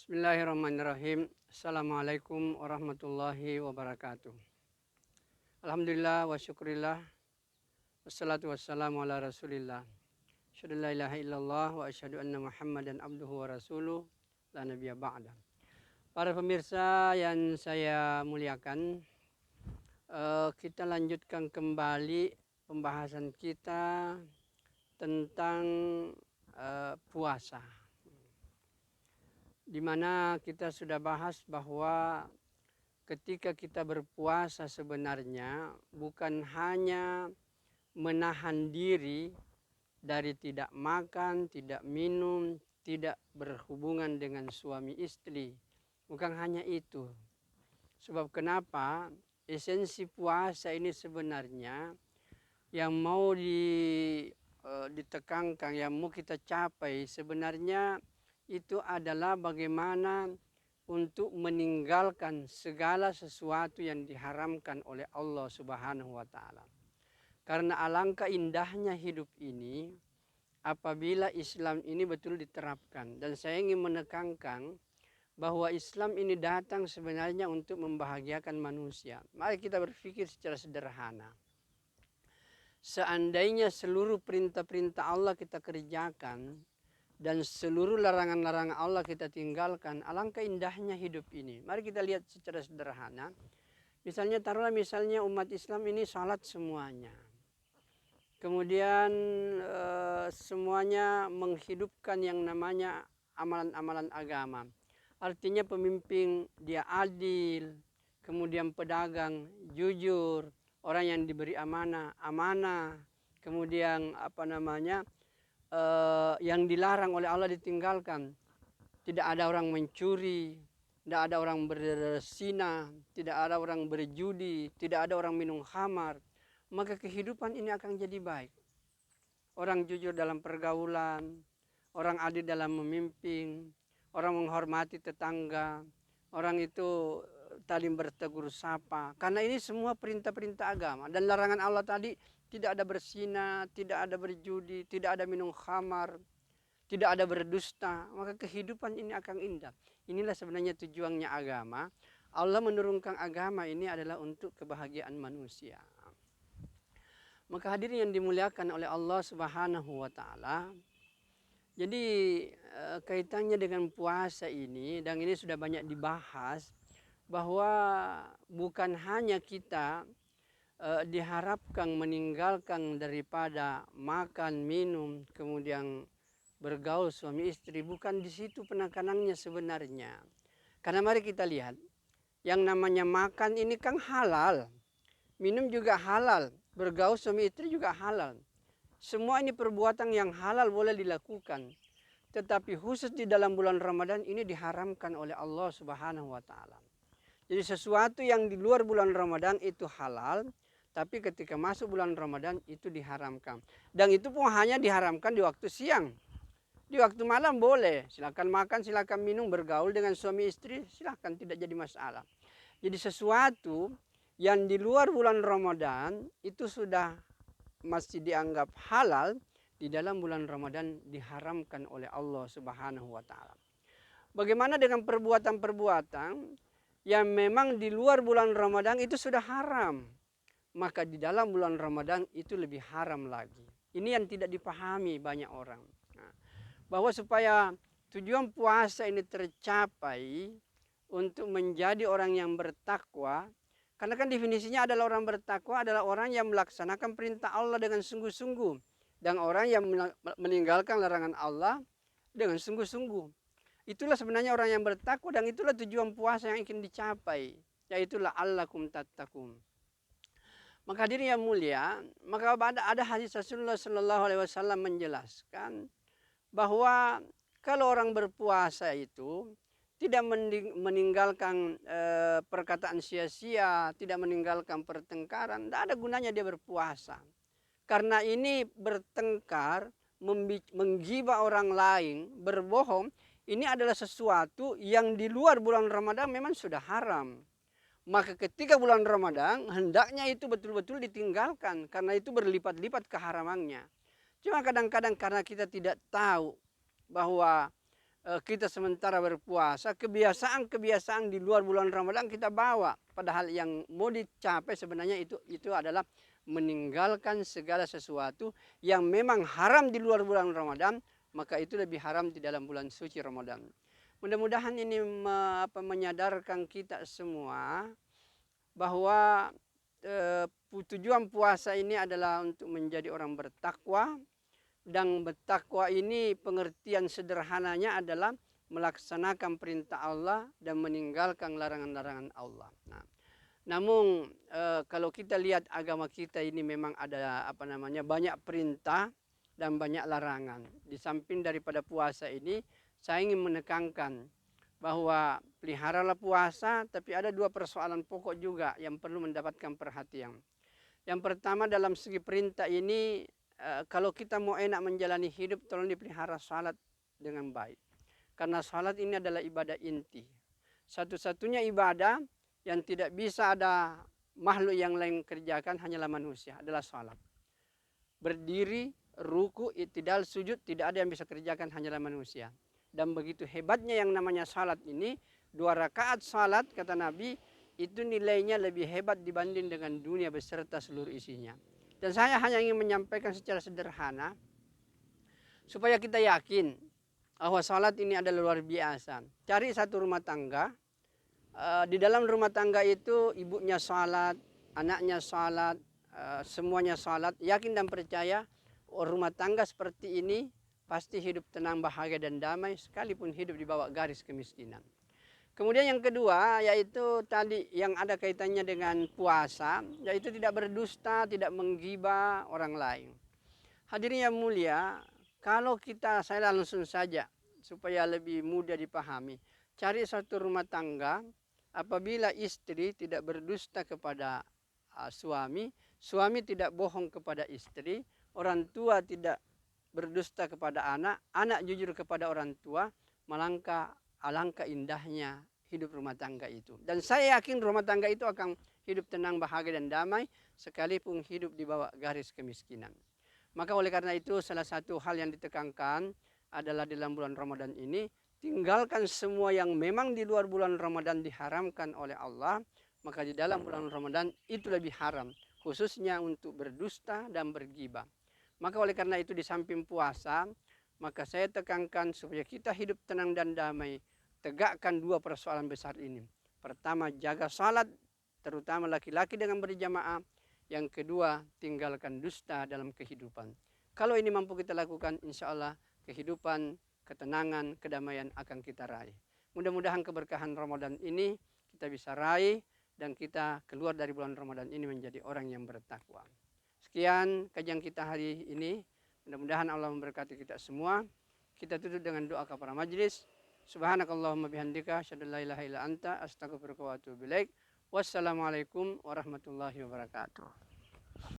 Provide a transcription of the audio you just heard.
Bismillahirrahmanirrahim. Assalamualaikum warahmatullahi wabarakatuh. Alhamdulillah wa syukurillah. Wassalatu wassalamu ala rasulillah. Asyhadu la ilaha illallah wa asyhadu anna muhammadan abduhu wa rasuluh la nabiyya ba'da. Para pemirsa yang saya muliakan, kita lanjutkan kembali pembahasan kita tentang puasa. Di mana kita sudah bahas bahwa ketika kita berpuasa sebenarnya bukan hanya menahan diri dari tidak makan, tidak minum, tidak berhubungan dengan suami istri. Bukan hanya itu. Sebab kenapa? Esensi puasa ini sebenarnya yang mau ditekankan, yang mau kita capai sebenarnya itu adalah bagaimana untuk meninggalkan segala sesuatu yang diharamkan oleh Allah Subhanahu wa Ta'ala. Karena alangkah indahnya hidup ini apabila Islam ini betul diterapkan. Dan saya ingin menekankan bahwa Islam ini datang sebenarnya untuk membahagiakan manusia. Mari kita berpikir secara sederhana. Seandainya seluruh perintah-perintah Allah kita kerjakan, dan seluruh larangan-larangan Allah kita tinggalkan, alangkah indahnya hidup ini. Mari kita lihat secara sederhana. Misalnya taruhlah umat Islam ini salat semuanya. Kemudian semuanya menghidupkan yang namanya amalan-amalan agama. Artinya pemimpin dia adil, kemudian pedagang jujur, orang yang diberi amanah, kemudian yang dilarang oleh Allah ditinggalkan. Tidak ada orang mencuri, tidak ada orang berzina, tidak ada orang berjudi, tidak ada orang minum khamar. Maka kehidupan ini akan jadi baik. Orang jujur dalam pergaulan, orang adil dalam memimpin, orang menghormati tetangga, orang itu saling bertegur sapa. Karena ini semua perintah-perintah agama. Dan larangan Allah tadi, tidak ada berzina, tidak ada berjudi, tidak ada minum khamar, tidak ada berdusta. Maka kehidupan ini akan indah. Inilah sebenarnya tujuannya agama. Allah menurunkan agama ini adalah untuk kebahagiaan manusia. Maka hadirin yang dimuliakan oleh Allah Subhanahu wa Ta'ala. Jadi kaitannya dengan puasa ini, dan ini sudah banyak dibahas, bahwa bukan hanya kita diharapkan meninggalkan daripada makan, minum, kemudian bergaul suami istri. Bukan di situ penekanannya sebenarnya. Karena mari kita lihat, yang namanya makan ini kan halal, minum juga halal, bergaul suami istri juga halal. Semua ini perbuatan yang halal boleh dilakukan. Tetapi khusus di dalam bulan Ramadan ini diharamkan oleh Allah Subhanahu wa Ta'ala. Jadi sesuatu yang di luar bulan Ramadan itu halal, tapi ketika masuk bulan Ramadan itu diharamkan. Dan itu pun hanya diharamkan di waktu siang. Di waktu malam boleh, silakan makan, silakan minum, bergaul dengan suami istri, silakan, tidak jadi masalah. Jadi sesuatu yang di luar bulan Ramadan itu sudah masih dianggap halal, di dalam bulan Ramadan diharamkan oleh Allah Subhanahu wa Ta'ala. Bagaimana dengan perbuatan-perbuatan yang memang di luar bulan Ramadan itu sudah haram, maka di dalam bulan Ramadan itu lebih haram lagi. Ini yang tidak dipahami banyak orang. Bahwa supaya tujuan puasa ini tercapai untuk menjadi orang yang bertakwa, karena kan definisinya adalah orang bertakwa adalah orang yang melaksanakan perintah Allah dengan sungguh-sungguh, dan orang yang meninggalkan larangan Allah dengan sungguh-sungguh. Itulah sebenarnya orang yang bertakwa, dan itulah tujuan puasa yang ingin dicapai, yaitu la'allakum tattaqun. Maka hadirin yang mulia, maka ada hadis Rasulullah Sallallahu Alaihi Wasallam menjelaskan bahwa kalau orang berpuasa itu tidak meninggalkan perkataan sia-sia, tidak meninggalkan pertengkaran, tidak ada gunanya dia berpuasa. Karena ini bertengkar, menggibah orang lain, berbohong, ini adalah sesuatu yang di luar bulan Ramadan memang sudah haram. Maka ketika bulan Ramadan hendaknya itu betul-betul ditinggalkan, karena itu berlipat-lipat keharamannya. Cuma kadang-kadang karena kita tidak tahu bahwa kita sementara berpuasa, kebiasaan-kebiasaan di luar bulan Ramadan kita bawa. Padahal yang mau dicapai sebenarnya itu adalah meninggalkan segala sesuatu yang memang haram di luar bulan Ramadan, maka itu lebih haram di dalam bulan suci Ramadan. Mudah-mudahan ini menyadarkan kita semua bahwa tujuan puasa ini adalah untuk menjadi orang bertakwa, dan bertakwa ini pengertian sederhananya adalah melaksanakan perintah Allah dan meninggalkan larangan-larangan Allah. Nah, namun kalau kita lihat agama kita ini memang ada banyak perintah dan banyak larangan. Di samping daripada puasa ini, saya ingin menekankan bahwa peliharalah puasa, tapi ada dua persoalan pokok juga yang perlu mendapatkan perhatian. Yang pertama, dalam segi perintah ini, kalau kita mau enak menjalani hidup, tolong dipelihara salat dengan baik. Karena salat ini adalah ibadah inti. Satu-satunya ibadah yang tidak bisa ada makhluk yang lain kerjakan hanyalah manusia, adalah salat. Berdiri, ruku, i'tidal, sujud, tidak ada yang bisa kerjakan hanyalah manusia. Dan begitu hebatnya yang namanya salat ini, 2 rakaat salat kata Nabi, itu nilainya lebih hebat dibanding dengan dunia beserta seluruh isinya. Dan saya hanya ingin menyampaikan secara sederhana, supaya kita yakin bahwa salat ini adalah luar biasa. Cari satu rumah tangga, di dalam rumah tangga itu ibunya salat, anaknya salat, semuanya salat, yakin dan percaya rumah tangga seperti ini pasti hidup tenang, bahagia dan damai sekalipun hidup di bawah garis kemiskinan. Kemudian yang kedua yaitu tadi yang ada kaitannya dengan puasa, yaitu tidak berdusta, tidak menggibah orang lain. Hadirin yang mulia, kalau saya langsung saja supaya lebih mudah dipahami, cari satu rumah tangga apabila istri tidak berdusta kepada suami, suami tidak bohong kepada istri, orang tua tidak berdusta kepada anak, anak jujur kepada orang tua, alangkah indahnya hidup rumah tangga itu. Dan saya yakin rumah tangga itu akan hidup tenang, bahagia dan damai sekalipun hidup di bawah garis kemiskinan. Maka oleh karena itu salah satu hal yang ditekankan adalah dalam bulan Ramadan ini, tinggalkan semua yang memang di luar bulan Ramadan diharamkan oleh Allah, maka di dalam bulan Ramadan itu lebih haram, khususnya untuk berdusta dan bergibah. Maka oleh karena itu di samping puasa, maka saya tekankan supaya kita hidup tenang dan damai, tegakkan 2 persoalan besar ini. Pertama, jaga salat, terutama laki-laki dengan berjamaah. Yang kedua, tinggalkan dusta dalam kehidupan. Kalau ini mampu kita lakukan, insya Allah kehidupan, ketenangan, kedamaian akan kita raih. Mudah-mudahan keberkahan Ramadan ini kita bisa raih dan kita keluar dari bulan Ramadan ini menjadi orang yang bertakwa. Sekian kajian kita hari ini. Mudah-mudahan Allah memberkati kita semua. Kita tutup dengan doa kafaraah majlis. Subhanakallahumma bihamdika asyhadu an la ilaha illa anta astaghfiruka wa atubu ilaik. Wassalamualaikum warahmatullahi wabarakatuh.